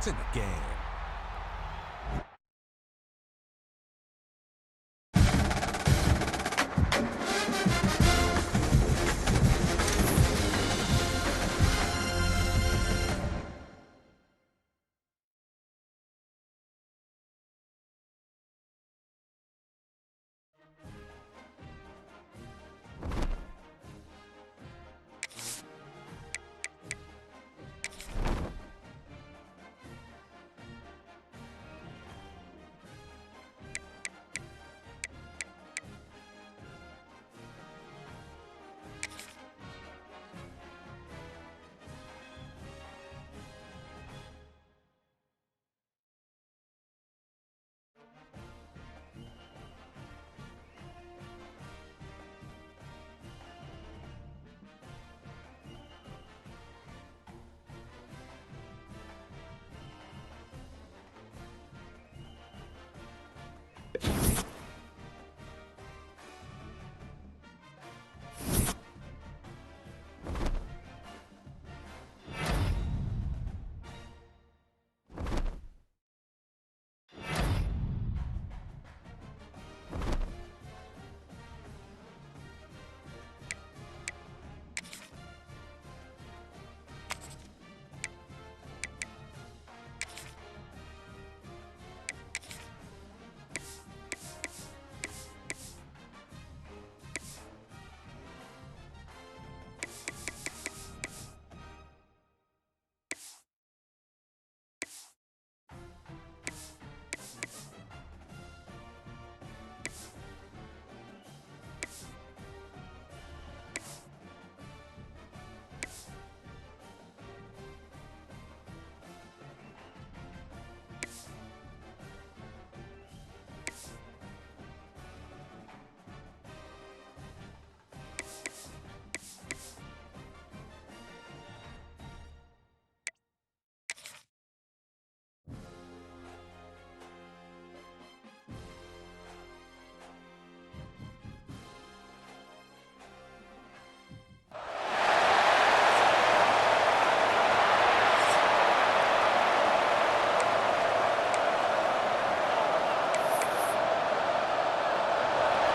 in the game.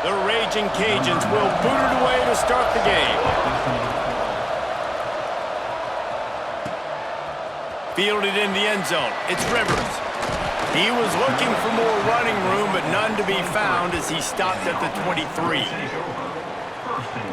The Raging Cajuns will boot it away to start the game. Fielded in the end zone. It's Rivers. He was looking for more running room, but none to be found as he stopped at the 23.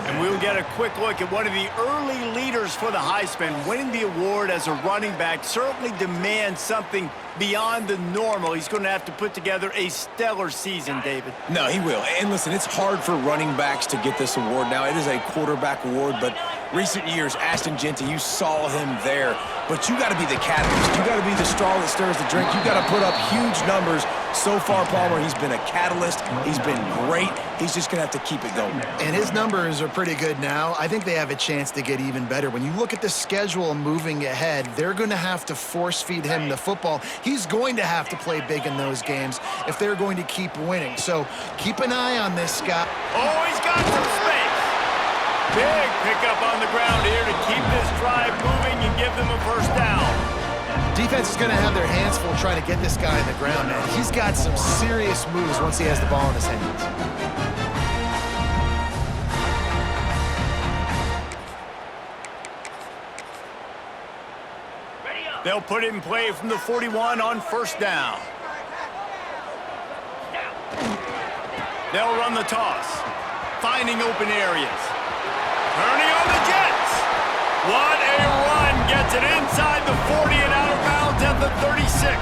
And we'll get a quick look at one of the early leaders for the Heisman. Winning the award as a running back certainly demands something beyond the normal. He's going to have to put together a stellar season, David. No, he will. And listen, it's hard for running backs to get this award now. It is a quarterback award, but recent years, Ashton Jeanty, you saw him there. But you got to be the catalyst. You got to be the straw that stirs the drink. You got to put up huge numbers. So far, Palmer, he's been a catalyst. He's been great. He's just going to have to keep it going. And his numbers are pretty good now. I think they have a chance to get even better. When you look at the schedule moving ahead, they're going to have to force-feed him the football. He's going to have to play big in those games if they're going to keep winning. So keep an eye on this guy. Oh, he's got some space. Big pickup on the ground here to keep this drive moving and give them a first down. Defense is going to have their hands full trying to get this guy on the ground, man. He's got some serious moves once he has the ball in his hands. They'll put it in play from the 41 on first down. They'll run the toss, finding open areas. Turning on the Jets. What a run. Gets it inside the 40 and out of bounds at the 36.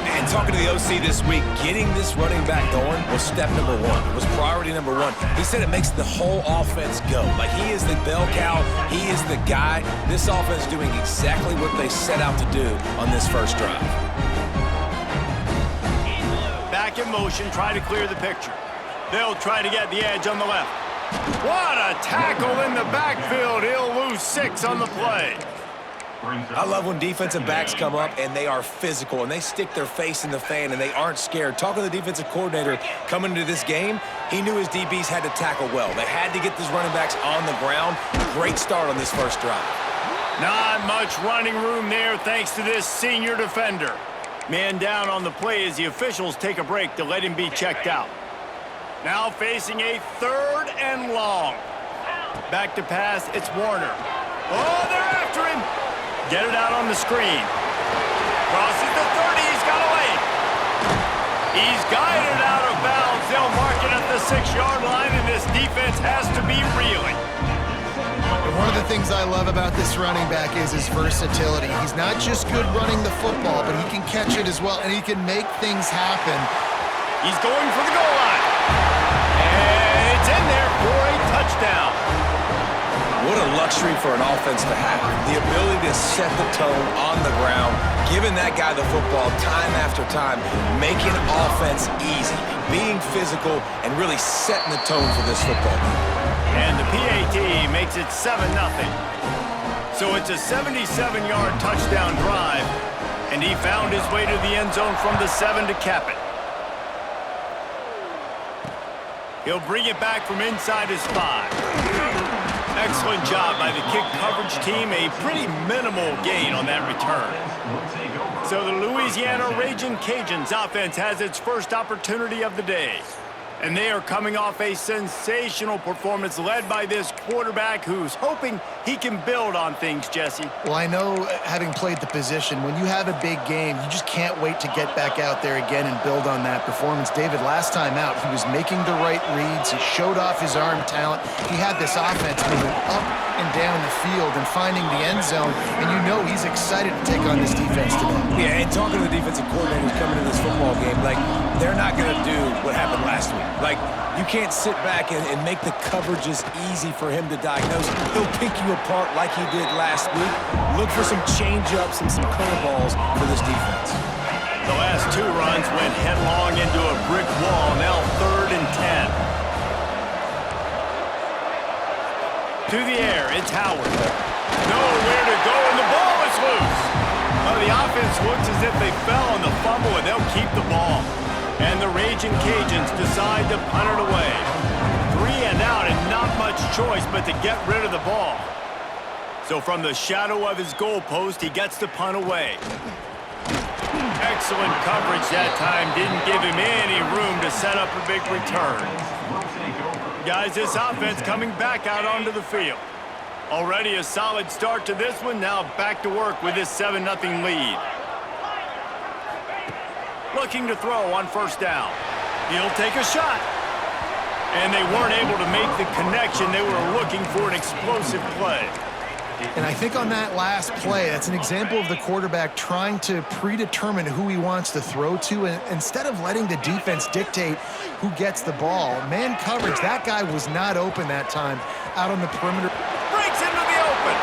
And talking to the OC this week, getting this running back going was step number one. It was priority number one. He said it makes the whole offense go. Like, he is the bell cow. He is the guy. This offense is doing exactly what they set out to do on this first drive. Back in motion, try to clear the picture. They'll try to get the edge on the left. What a tackle in the backfield. He'll lose 6 on the play. I love when defensive backs come up and they are physical and they stick their face in the fan and they aren't scared. Talking to the defensive coordinator coming into this game, he knew his DBs had to tackle well. They had to get these running backs on the ground. Great start on this first drive. Not much running room there thanks to this senior defender. Man down on the play as the officials take a break to let him be checked out. Now facing a 3rd and long. Back to pass, it's Warner. Oh, they're after him. Get it out on the screen. Crosses the 30, he's got away. He's guided out of bounds. They'll mark it at the 6-yard line, and this defense has to be reeling. And one of the things I love about this running back is his versatility. He's not just good running the football, but he can catch it as well, and he can make things happen. He's going for the goal line. And it's in there for a touchdown. What a luxury for an offense to have. The ability to set the tone on the ground, giving that guy the football time after time, making offense easy, being physical, and really setting the tone for this football game. And the PAT makes it 7-0. So it's a 77-yard touchdown drive, and he found his way to the end zone from the 7 to cap it. He'll bring it back from inside his 5. Excellent job by the kick coverage team. A pretty minimal gain on that return. So the Louisiana Ragin' Cajuns offense has its first opportunity of the day. And they are coming off a sensational performance led by this quarterback who's hoping he can build on things, Jesse. Well, I know, having played the position, when you have a big game, you just can't wait to get back out there again and build on that performance. David, last time out, he was making the right reads. He showed off his arm talent. He had this offense moving up and down the field and finding the end zone, and you know he's excited to take on this defense today. Yeah, and talking to the defensive coordinators coming into this football game, like, they're not going to do what happened last week. Like, you can't sit back and make the coverages easy for him to diagnose. He'll pick you apart like he did last week. Look for some change-ups and some curveballs for this defense. The last 2 runs went headlong into a brick wall. Now 3rd and 10. To the air, it's Howard. Nowhere to go, and the ball is loose. Well, the offense looks as if they fell on the fumble, and they'll keep the ball. And the Ragin' Cajuns decide to punt it away. 3 and out, and not much choice but to get rid of the ball. So from the shadow of his goalpost, he gets the punt away. Excellent coverage that time. Didn't give him any room to set up a big return. Guys, this offense coming back out onto the field. Already a solid start to this one. Now back to work with this 7-0 lead. Looking to throw on 1st down. He'll take a shot. And they weren't able to make the connection. They were looking for an explosive play. And I think on that last play, that's an example of the quarterback trying to predetermine who he wants to throw to, and instead of letting the defense dictate who gets the ball. Man coverage, that guy was not open that time out on the perimeter. Breaks into the open.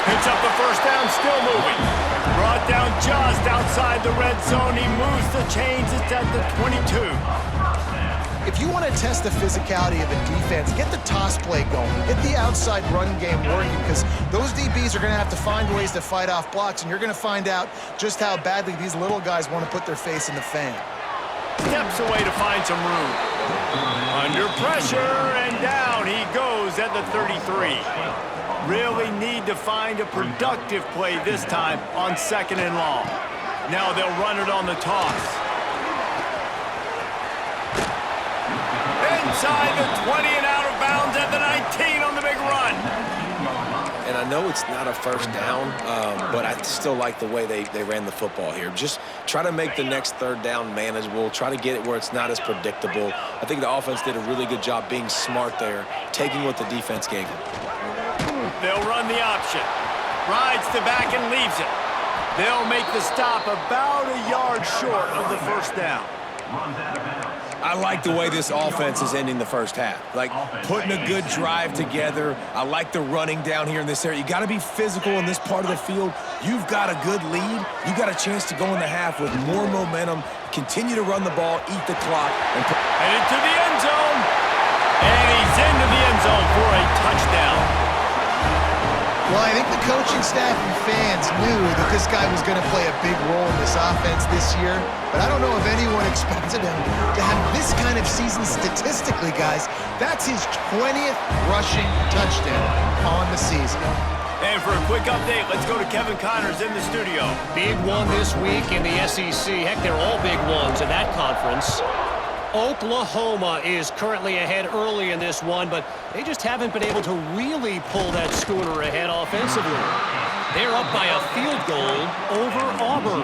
Picks up the 1st down, still moving. Brought down just outside the red zone. He moves the chains. It's at the 22. If you want to test the physicality of a defense, get the toss play going. Get the outside run game working, because those DBs are going to have to find ways to fight off blocks, and you're going to find out just how badly these little guys want to put their face in the fan. Steps away to find some room. Under pressure, and down he goes at the 33. Really need to find a productive play this time on 2nd and long. Now they'll run it on the toss. Inside the 20 and out of bounds at the 19 on the big run. And I know it's not a 1st down, but I still like the way they ran the football here. Just try to make the next 3rd down manageable. Try to get it where it's not as predictable. I think the offense did a really good job being smart there, taking what the defense gave them. They'll run the option. Rides to back and leaves it. They'll make the stop about a yard short of the 1st down. I like the way this offense is ending the 1st half. Like, putting a good drive together. I like the running down here in this area. You got to be physical in this part of the field. You've got a good lead. You got a chance to go in the half with more momentum, continue to run the ball, eat the clock. Headed to the end zone. And he's into the end zone for a touchdown. Well, I think the coaching staff and fans knew that this guy was going to play a big role in this offense this year, but I don't know if anyone expected him to have this kind of season statistically, guys. That's his 20th rushing touchdown on the season. And for a quick update, let's go to Kevin Connors in the studio. Big one this week in the SEC. Heck, they're all big ones in that conference. Oklahoma is currently ahead early in this one, but they just haven't been able to really pull that schooner ahead offensively. They're up by a field goal over Auburn.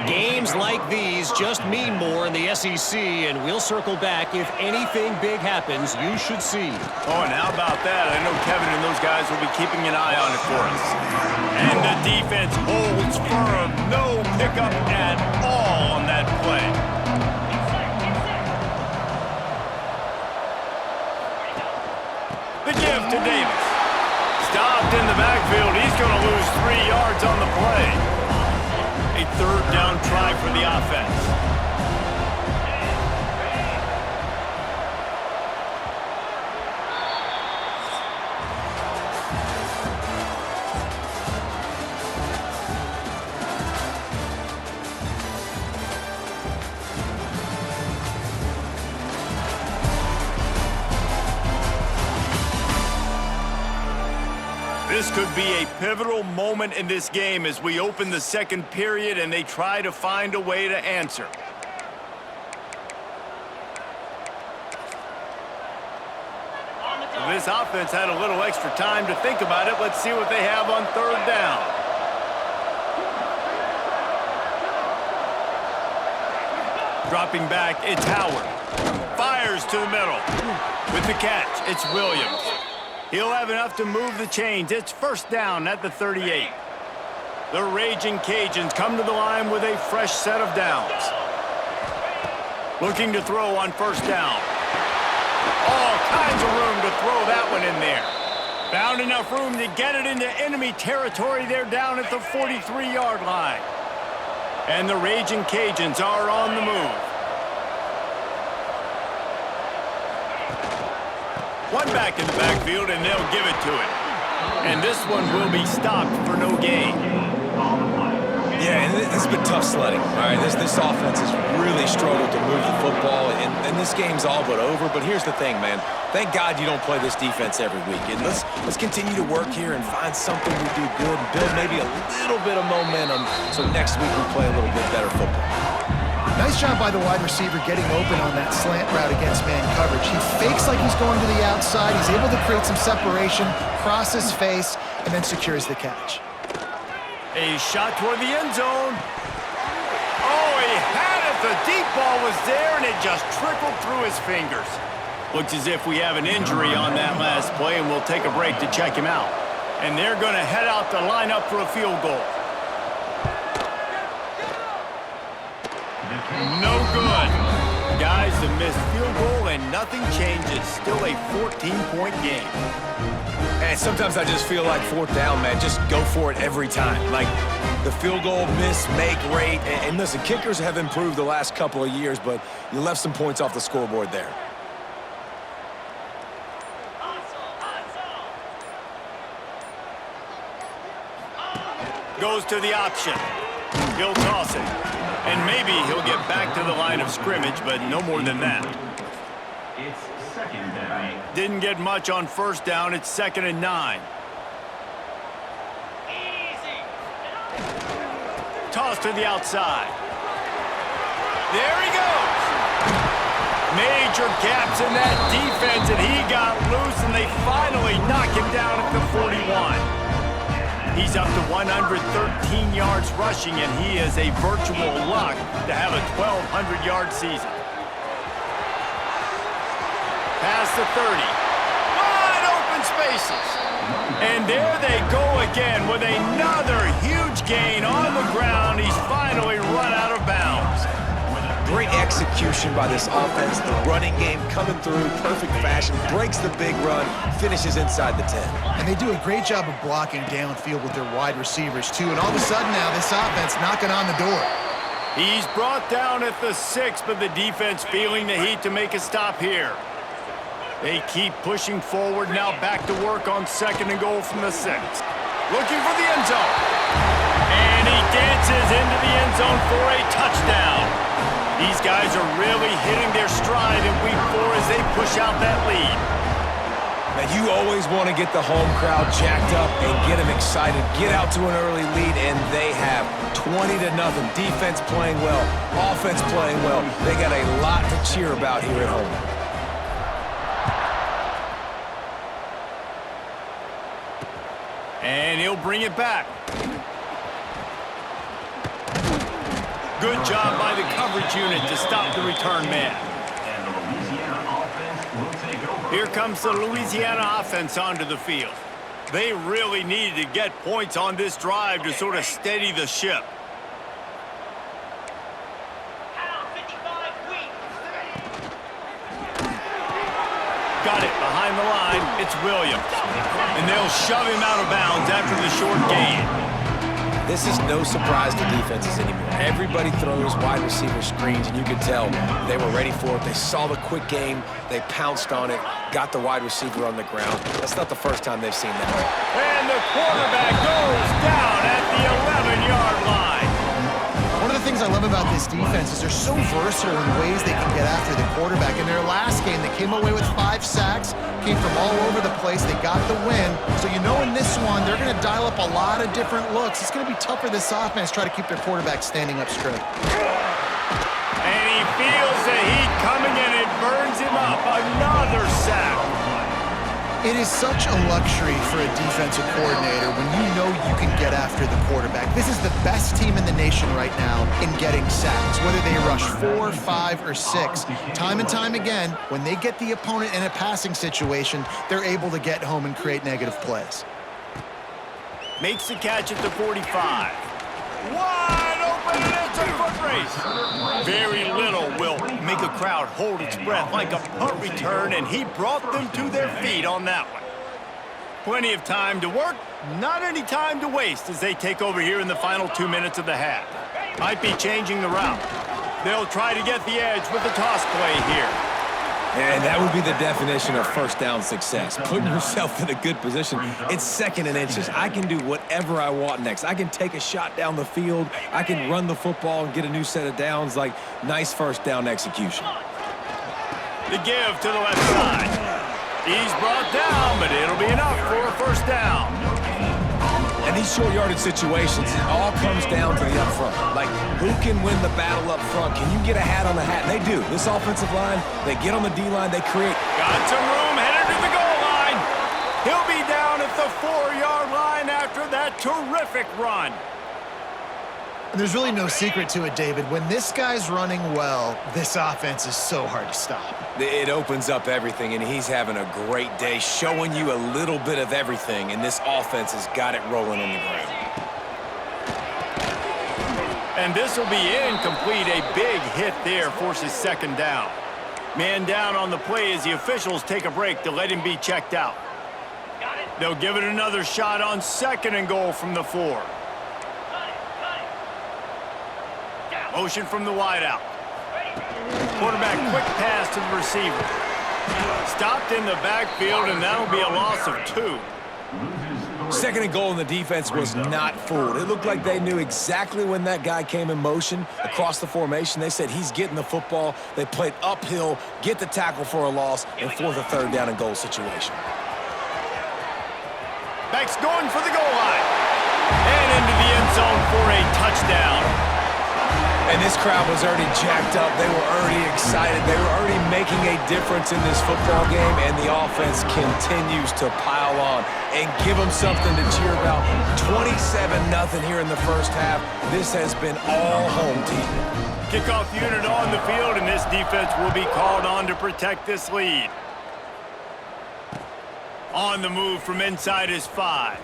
Games like these just mean more in the SEC, and we'll circle back if anything big happens you should see. Oh, and how about that? I know Kevin and those guys will be keeping an eye on it for us. And the defense holds firm. No pickup at all on that play. The give to Davis. Stopped in the backfield. He's going to lose 3 yards on the play. A third down try for the offense. This could be a pivotal moment in this game as we open the second period and they try to find a way to answer. This offense had a little extra time to think about it. Let's see what they have on third down. Dropping back, it's Howard. Fires to the middle. With the catch, it's Williams. He'll have enough to move the chains. It's first down at the 38. The Raging Cajuns come to the line with a fresh set of downs. Looking to throw on first down. All kinds of room to throw that one in there. Found enough room to get it into enemy territory. They're down at the 43-yard line. And the Raging Cajuns are on the move. One back in the backfield, and they'll give it to it. And this one will be stopped for no gain. Yeah, and this has been tough sledding. All right, this offense has really struggled to move the football, and this game's all but over. But here's the thing, man. Thank God you don't play this defense every week. And let's continue to work here and find something we do good and build maybe a little bit of momentum so next week we play a little bit better football. Nice job by the wide receiver getting open on that slant route against man coverage. He fakes like he's going to the outside. He's able to create some separation, cross his face, and then secures the catch. A shot toward the end zone. Oh, he had it. The deep ball was there, and it just trickled through his fingers. Looks as if we have an injury on that last play, and we'll take a break to check him out. And they're going to head out to line up for a field goal. No good. Guys, the missed field goal and nothing changes. Still a 14-point game. And sometimes I just feel like fourth down, man. Just go for it every time. Like the field goal, miss, make rate. And listen, kickers have improved the last couple of years, but you left some points off the scoreboard there. Goes to the option. He'll toss it. And maybe he'll get back to the line of scrimmage, but no more than that. It's second down. Didn't get much on first down. It's 2nd and 9. Toss to the outside. There he goes. Major gaps in that defense, and he got loose, and they finally knock him down at the 41. He's up to 113 yards rushing, and he is a virtual lock to have a 1,200-yard season. Past the 30. Wide open spaces. And there they go again with another huge gain on the ground. He's finally run out of bounds. Great execution by this offense. The running game coming through, perfect fashion, breaks the big run, finishes inside the 10. And they do a great job of blocking downfield with their wide receivers, too. And all of a sudden now, this offense knocking on the door. He's brought down at the 6, but the defense feeling the heat to make a stop here. They keep pushing forward, now back to work on 2nd and goal from the 6. Looking for the end zone. And he dances into the end zone for a touchdown. These guys are really hitting their stride in week 4 as they push out that lead. And you always want to get the home crowd jacked up and get them excited, get out to an early lead, and they have 20-0. Defense playing well, offense playing well. They got a lot to cheer about here at home. And he'll bring it back. Good job by the coverage unit to stop the return man. And the Louisiana offense will take over. Here comes the Louisiana offense onto the field. They really needed to get points on this drive to sort of steady the ship. Got it behind the line. It's Williams. And they'll shove him out of bounds after the short gain. This is no surprise to defenses anymore. Everybody throws wide receiver screens, and you can tell they were ready for it. They saw the quick game. They pounced on it, got the wide receiver on the ground. That's not the first time they've seen that. And the quarterback goes down at the 11-yard line. One of the things I love about this defense is they're so versatile in ways they can get after the quarterback. In their last game, they came away with 5 sacks, came from all over the place. They got the win. So you know in this one, they're going to dial up a lot of different looks. It's going to be tough for this offense to try to keep their quarterback standing up straight. And he feels the heat coming and it burns him up. Another sack. It is such a luxury for a defensive coordinator when you know you can get after the quarterback. This is the best team in the nation right now in getting sacks, whether they rush 4, 5, or 6. Time and time again, when they get the opponent in a passing situation, they're able to get home and create negative plays. Makes the catch at the 45. Wide open, and it's a foot race. Very little will make a crowd hold its breath like a punt return, and he brought them to their feet on that one. Plenty of time to work, not any time to waste as they take over here in the final 2 minutes of the half. Might be changing the route. They'll try to get the edge with the toss play here. And that would be the definition of first down success, putting yourself in a good position. It's 2nd and inches. I can do whatever I want next. I can take a shot down the field. I can run the football and get a new set of downs. Like, nice first down execution. The give to the left side. He's brought down, but it'll be enough for a first down. And these short yardage situations, it all comes down to the up front. Like, who can win the battle up front? Can you get a hat on the hat? And they do. This offensive line, they get on the D-line, they create. Got some room, headed to the goal line. He'll be down at the 4-yard line after that terrific run. And there's really no secret to it, David. When this guy's running well, this offense is so hard to stop. It opens up everything, and he's having a great day, showing you a little bit of everything, and this offense has got it rolling on the ground. And this will be incomplete. A big hit there forces 2nd down. Man down on the play as the officials take a break to let him be checked out. They'll give it another shot on 2nd and goal from the 4. Motion from the wideout. Quarterback quick pass to the receiver. Stopped in the backfield, and that'll be a loss of 2. 2nd and goal, and the defense was not fooled. It looked like they knew exactly when that guy came in motion across the formation. They said he's getting the football. They played uphill, get the tackle for a loss, and force a 3rd down and goal situation. Back's going for the goal line. And into the end zone for a touchdown. And this crowd was already jacked up. They were already excited. They were already making a difference in this football game, and the offense continues to pile on and give them something to cheer about. 27-0 here in the first half. This has been all home team. Kickoff unit on the field, and this defense will be called on to protect this lead. On the move from inside his 5.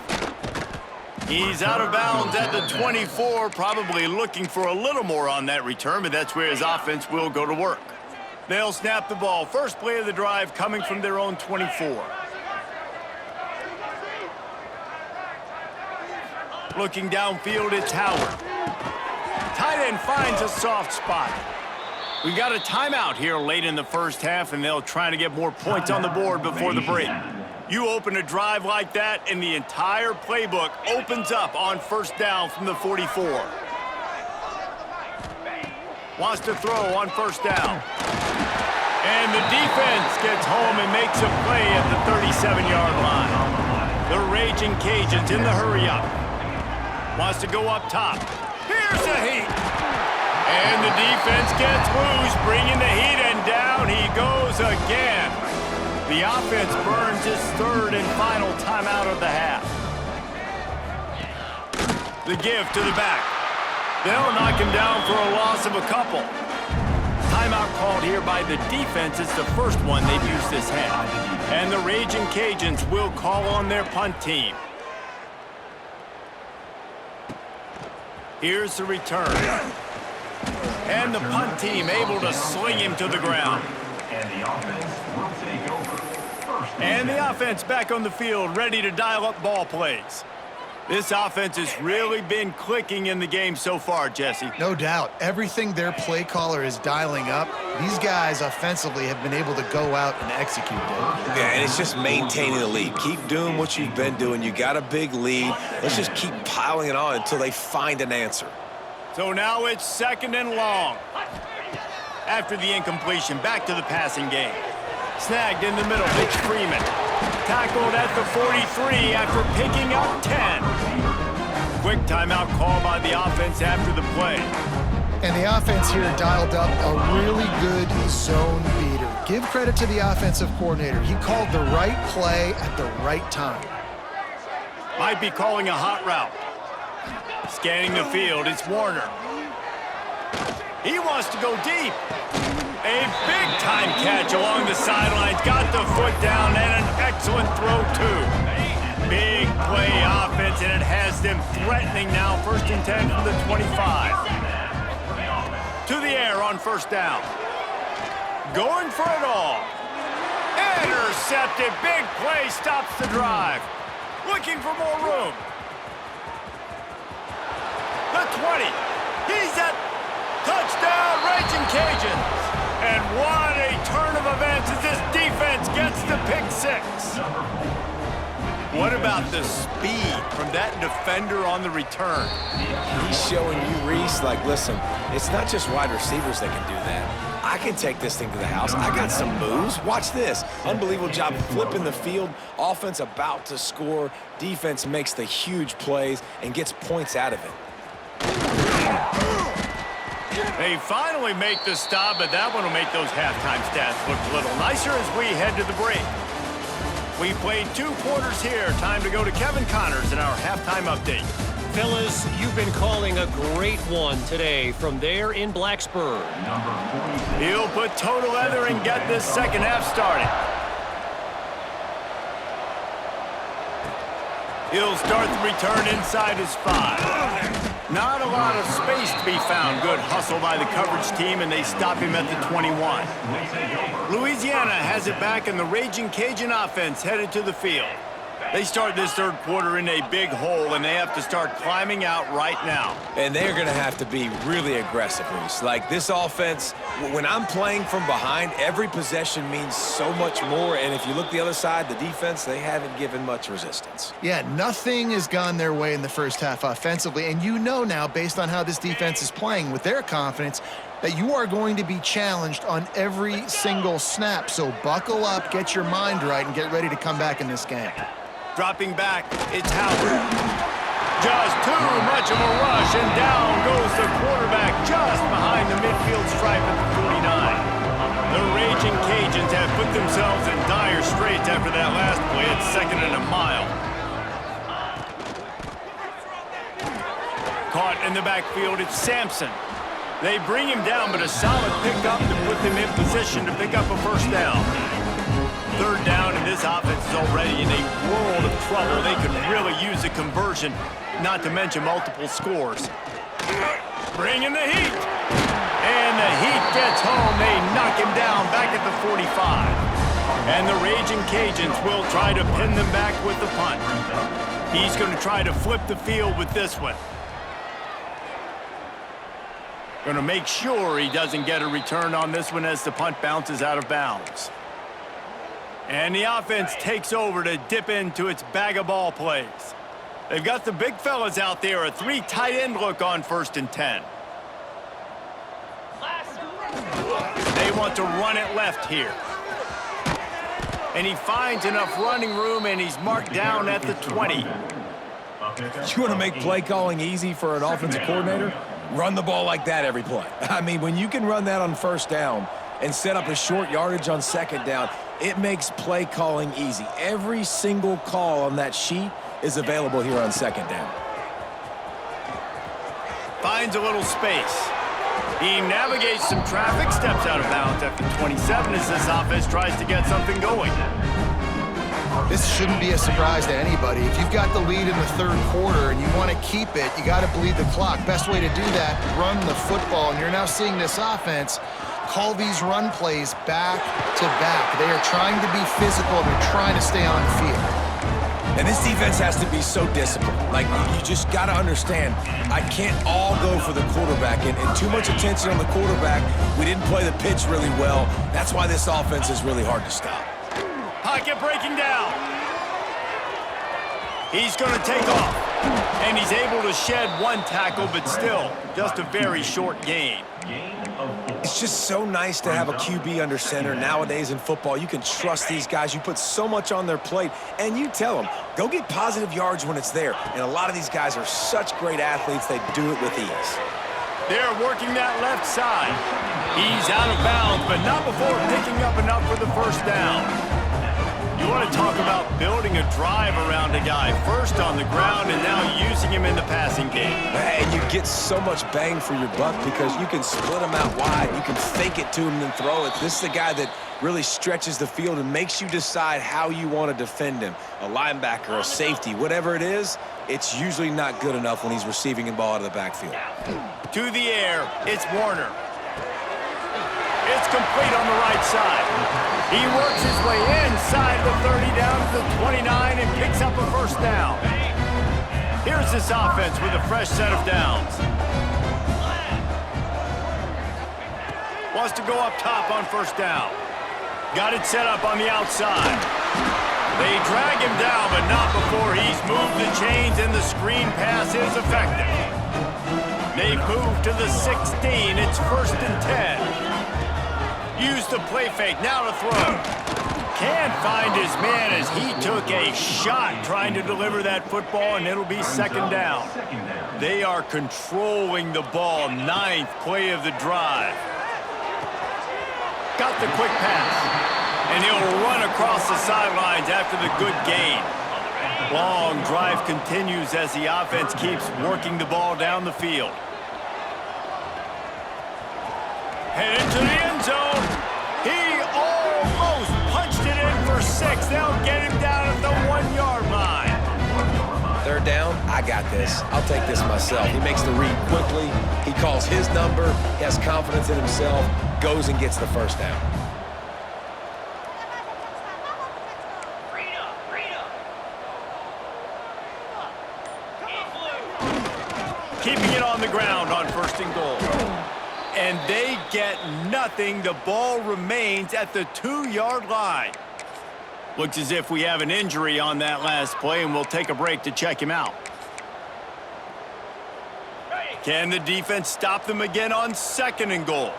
He's out of bounds at the 24, probably looking for a little more on that return, but that's where his offense will go to work. They'll snap the ball. First play of the drive coming from their own 24. Looking downfield, it's Howard. Tight end finds a soft spot. We got a timeout here late in the first half, and they'll try to get more points on the board before the break. You open a drive like that, and the entire playbook opens up on first down from the 44. Wants to throw on first down. And the defense gets home and makes a play at the 37-yard line. The Raging Cajuns in the hurry-up. Wants to go up top. Here's the heat. And the defense gets loose, bringing the heat, and down he goes again. The offense burns his third and final timeout of the half. The give to the back. They'll knock him down for a loss of a couple. Timeout called here by the defense. It's the first one they've used this half. And the Raging Cajuns will call on their punt team. Here's the return. And the punt team able to sling him to the ground. And the offense will take over. And the offense back on the field, ready to dial up ball plays. This offense has really been clicking in the game so far, Jesse. No doubt. Everything their play caller is dialing up, these guys offensively have been able to go out and execute it. Yeah, and it's just maintaining the lead. Keep doing what you've been doing. You got a big lead. Let's just keep piling it on until they find an answer. So now it's 2nd and long. After the incompletion, back to the passing game. Snagged in the middle, Mitch Freeman. Tackled at the 43 after picking up 10. Quick timeout call by the offense after the play. And the offense here dialed up a really good zone beater. Give credit to the offensive coordinator. He called the right play at the right time. Might be calling a hot route. Scanning the field, it's Warner. He wants to go deep. A big-time catch along the sidelines. Got the foot down and an excellent throw, too. Big play offense, and it has them threatening now. 1st and 10 from the 25. To the air on 1st down. Going for it all. Intercepted. Big play stops the drive. Looking for more room. The 20. He's at touchdown, Raging Cajuns. And what a turn of events as this defense gets the pick 6. What about the speed from that defender on the return? He's showing you, Reese, like, listen, it's not just wide receivers that can do that. I can take this thing to the house. I got some moves. Watch this. Unbelievable job flipping the field. Offense about to score. Defense makes the huge plays and gets points out of it. They finally make the stop, but that one will make those halftime stats look a little nicer as we head to the break. We played 2 quarters here. Time to go to Kevin Connors in our halftime update. Fellas, you've been calling a great one today from there in Blacksburg. He'll put total leather and get this second half started. He'll start the return inside his 5. Not a lot of space to be found. Good hustle by the coverage team, and they stop him at the 21. Louisiana has it back, and the Raging Cajun offense headed to the field. They start this 3rd quarter in a big hole, and they have to start climbing out right now. And they're going to have to be really aggressive, Reese. Like, this offense, when I'm playing from behind, every possession means so much more. And if you look the other side, the defense, they haven't given much resistance. Yeah, nothing has gone their way in the first half offensively. And you know now, based on how this defense is playing with their confidence, that you are going to be challenged on every single snap. So buckle up, get your mind right, and get ready to come back in this game. Dropping back, it's Howard. Just too much of a rush, and down goes the quarterback just behind the midfield stripe at the 49. The Raging Cajuns have put themselves in dire straits after that last play at 2nd and a mile. Caught in the backfield, it's Sampson. They bring him down, but a solid pickup to put them in position to pick up a 1st down. 3rd down, and this offense is already in a world of trouble. They could really use a conversion, not to mention multiple scores. Bringing the heat. And the heat gets home. They knock him down back at the 45. And the Raging Cajuns will try to pin them back with the punt. He's going to try to flip the field with this one. Going to make sure he doesn't get a return on this one as the punt bounces out of bounds. And the offense takes over to dip into its bag of ball plays. They've got the big fellas out there, a 3 tight end look on 1st and 10. They They want to run it left here. And he finds enough running room, and he's marked down at the 20. You want to make play calling easy for an offensive coordinator? Run the ball like that every play. I mean, when you can run that on first down and set up a short yardage on second down, it makes play calling easy. Every single call on that sheet is available here on second down. Finds a little space. He navigates some traffic, steps out of bounds at the 27 as this offense tries to get something going. This shouldn't be a surprise to anybody. If you've got the lead in the third quarter and you want to keep it, you got to bleed the clock. Best way to do that, run the football. And you're now seeing this offense call these run plays back to back. They are trying to be physical. They're trying to stay on the field. And this defense has to be so disciplined. Like, you just got to understand, I can't all go for the quarterback. And too much attention on the quarterback. We didn't play the pitch really well. That's why this offense is really hard to stop. Pocket breaking down. He's going to take off. And he's able to shed one tackle, but still, just a very short gain. It's just so nice to have a QB under center. Nowadays in football, you can trust these guys. You put so much on their plate, and you tell them, go get positive yards when it's there. And a lot of these guys are such great athletes, they do it with ease. They're working that left side. He's out of bounds, but not before picking up enough for the first down. You want to talk about building a drive around a guy, first on the ground and now using him in the passing game. And you get so much bang for your buck because you can split him out wide. You can fake it to him and throw it. This is the guy that really stretches the field and makes you decide how you want to defend him. A linebacker, a safety, whatever it is, it's usually not good enough when he's receiving the ball out of the backfield. To the air, it's Warner. It's complete on the right side. He works his way inside the 30 down to the 29 and picks up a first down. Here's this offense with a fresh set of downs. Wants to go up top on first down. Got it set up on the outside. They drag him down, but not before he's moved the chains and the screen pass is effective. They've moved to the 16. It's 1st and 10. Use the play fake, now to throw. Can't find his man as he took a shot trying to deliver that football, and it'll be second down. They are controlling the ball, 9th play of the drive. Got the quick pass, and he'll run across the sidelines after the good gain. Long drive continues as the offense keeps working the ball down the field. Head into the end zone. He almost punched it in for 6. They'll get him down at the 1-yard line. Third down, I got this. I'll take this myself. He makes the read quickly. He calls his number. He has confidence in himself. Goes and gets the first down. Keeping it on the ground on 1st and goal. And they get nothing. The ball remains at the 2-yard line. Looks as if we have an injury on that last play, and we'll take a break to check him out. Can the defense stop them again on 2nd and goal?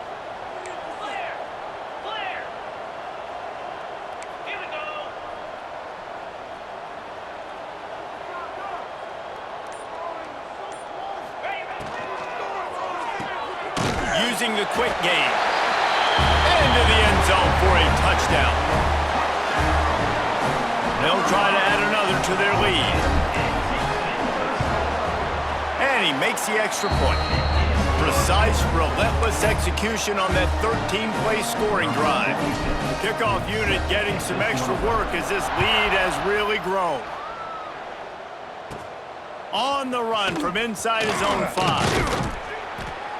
Using the quick game. Into the end zone for a touchdown. They'll try to add another to their lead. And he makes the extra point. Precise, relentless execution on that 13-play scoring drive. Kickoff unit getting some extra work as this lead has really grown. On the run from inside his own 5.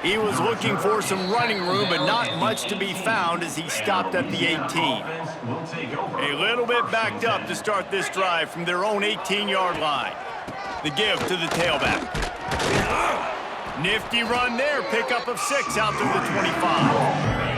He was looking for some running room, but not much to be found as he stopped at the 18. A little bit backed up to start this drive from their own 18-yard line. The give to the tailback. Nifty run there, pickup of 6 out to the 25.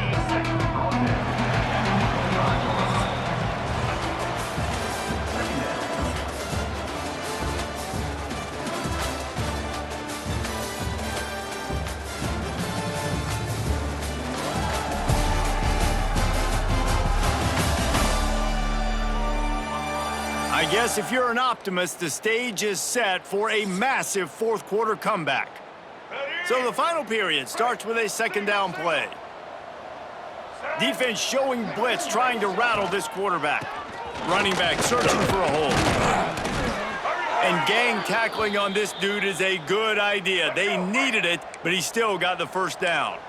Yes, if you're an optimist, the stage is set for a massive fourth quarter comeback. So the final period starts with a second down play. Defense showing blitz, trying to rattle this quarterback. Running back searching for a hole. And gang tackling on this dude is a good idea. They needed it, but he still got the first down.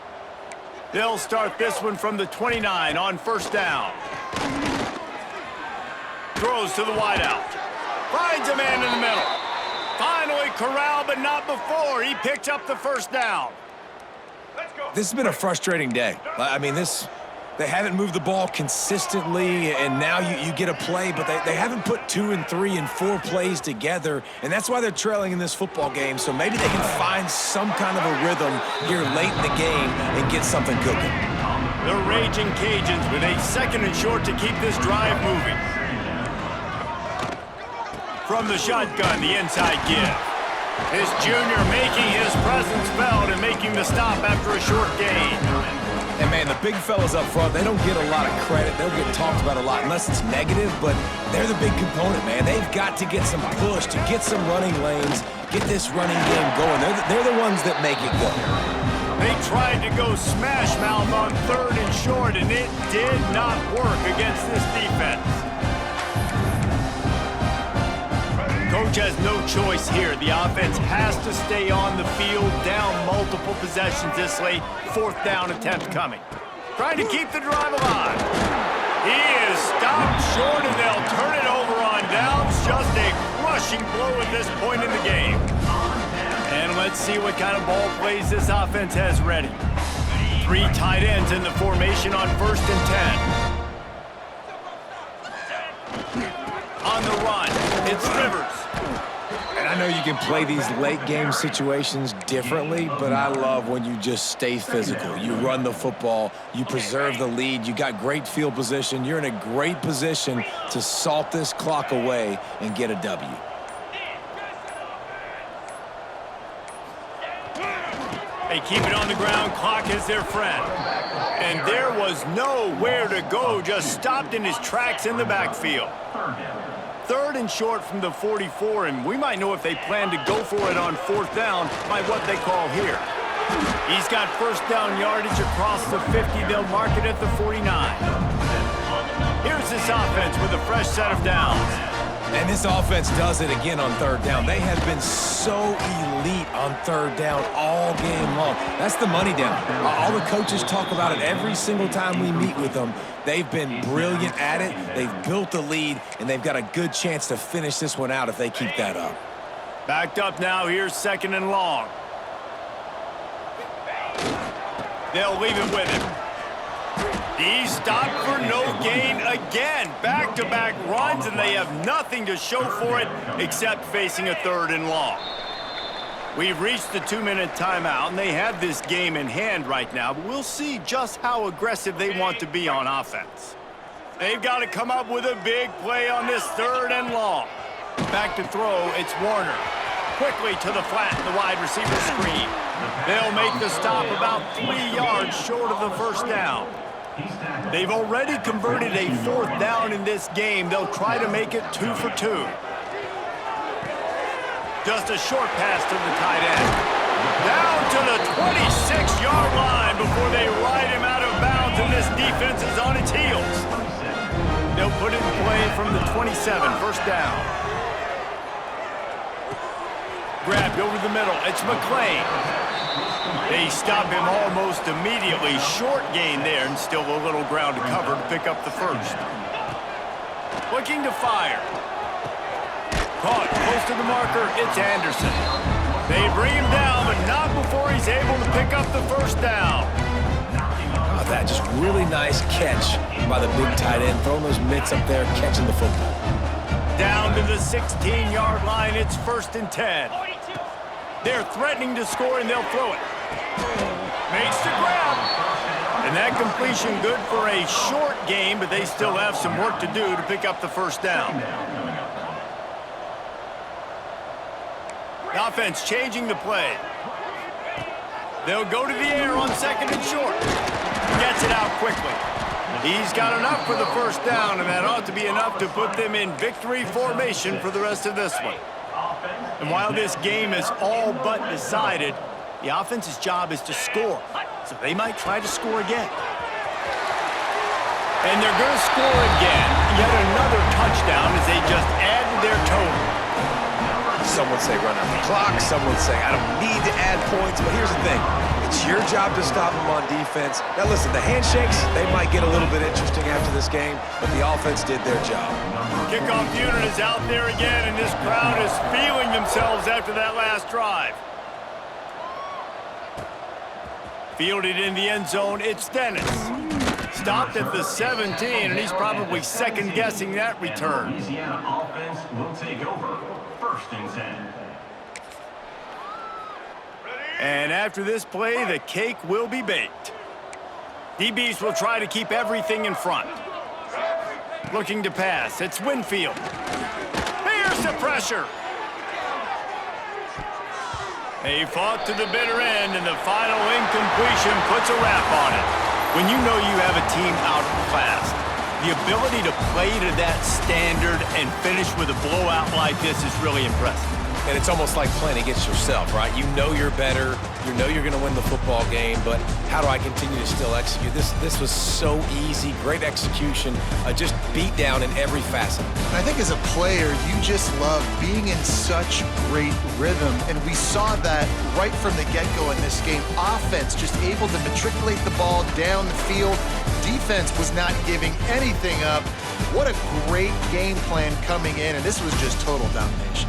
They'll start this one from the 29 on first down. Throws to the wideout. Finds a man in the middle. Finally corralled, but not before. He picks up the first down. This has been a frustrating day. I mean, they haven't moved the ball consistently, and now you get a play, but they haven't put 2 and 3 and 4 plays together, and that's why they're trailing in this football game. So maybe they can find some kind of a rhythm here late in the game and get something cooking. The Raging Cajuns with a second and short to keep this drive moving. From the shotgun, the inside give. This junior making his presence felt and making the stop after a short gain. And, man, the big fellas up front, they don't get a lot of credit. They'll get talked about a lot unless it's negative, but they're the big component, man. They've got to get some push, to get some running lanes, get this running game going. They're the ones that make it go. They tried to go smash mouth on third and short, and it did not work against this defense. Coach has no choice here. The offense has to stay on the field, down multiple possessions this late. Fourth down attempt coming. Trying to keep the drive alive. He is stopped short, and they'll turn it over on downs. Just a crushing blow at this point in the game. And let's see what kind of ball plays this offense has ready. 3 tight ends in the formation on first and 10. On the run, it's Rivers. And I know you can play these late game situations differently, but I love when you just stay physical. You run the football, you preserve the lead, you got great field position. You're in a great position to salt this clock away and get a W. They keep it on the ground, clock is their friend. And there was nowhere to go, just stopped in his tracks in the backfield. Third and short from the 44, and we might know if they plan to go for it on fourth down by what they call here. He's got first down yardage across the 50. They'll mark it at the 49. Here's this offense with a fresh set of downs. And this offense does it again on third down. They have been so elite on third down all game long. That's the money down. All the coaches talk about it every single time we meet with them. They've been brilliant at it. They've built the lead, and they've got a good chance to finish this one out if they keep that up. Backed up now. Here's second and long. They'll leave it with him. He stopped for no gain again. Back-to-back runs, and they have nothing to show for it except facing a third and long. We've reached the 2-minute timeout, and they have this game in hand right now, but we'll see just how aggressive they want to be on offense. They've got to come up with a big play on this third and long. Back to throw, it's Warner. Quickly to the flat, the wide receiver screen. They'll make the stop about 3 yards short of the first down. They've already converted a fourth down in this game. They'll try to make it 2 for 2. Just a short pass to the tight end. Down to the 26-yard line before they ride him out of bounds, and this defense is on its heels. They'll put it in play from the 27, first down. Grabbed over the middle, it's McClain. They stop him almost immediately. Short gain there, and still a little ground to cover to pick up the first. Looking to fire. Caught close to the marker, it's Anderson. They bring him down, but not before he's able to pick up the first down. Oh, that just really nice catch by the big tight end. Throwing those mitts up there, catching the football. Down to the 16-yard line, it's first and 10. They're threatening to score, and they'll throw it. Makes the grab. And that completion good for a short game, but they still have some work to do to pick up the first down. The offense changing the play. They'll go to the air on second and short. Gets it out quickly. He's got enough for the first down, and that ought to be enough to put them in victory formation for the rest of this one. And while this game is all but decided, the offense's job is to score. So they might try to score again. And they're going to score again. Yet another touchdown as they just add to their total. Some would say run out the clock. Some would say I don't need to add points. But here's the thing. It's your job to stop them on defense. Now, listen, the handshakes, they might get a little bit interesting after this game, but the offense did their job. Kickoff unit is out there again, and this crowd is feeling themselves after that last drive. Fielded in the end zone, it's Dennis. Stopped at the 17, and he's probably second-guessing that return. Louisiana offense will take over. First and 10. And after this play, the cake will be baked. DBs will try to keep everything in front. Looking to pass, it's Winfield. Here's the pressure. They fought to the bitter end, and the final incompletion puts a wrap on it. When you know you have a team outclassed, the ability to play to that standard and finish with a blowout like this is really impressive. And it's almost like playing against yourself, right? You know you're better. You know you're going to win the football game, but how do I continue to still execute? This was so easy, great execution, just beat down in every facet. And I think as a player, you just love being in such great rhythm, and we saw that right from the get-go in this game. Offense just able to matriculate the ball down the field. Defense was not giving anything up. What a great game plan coming in, and this was just total domination.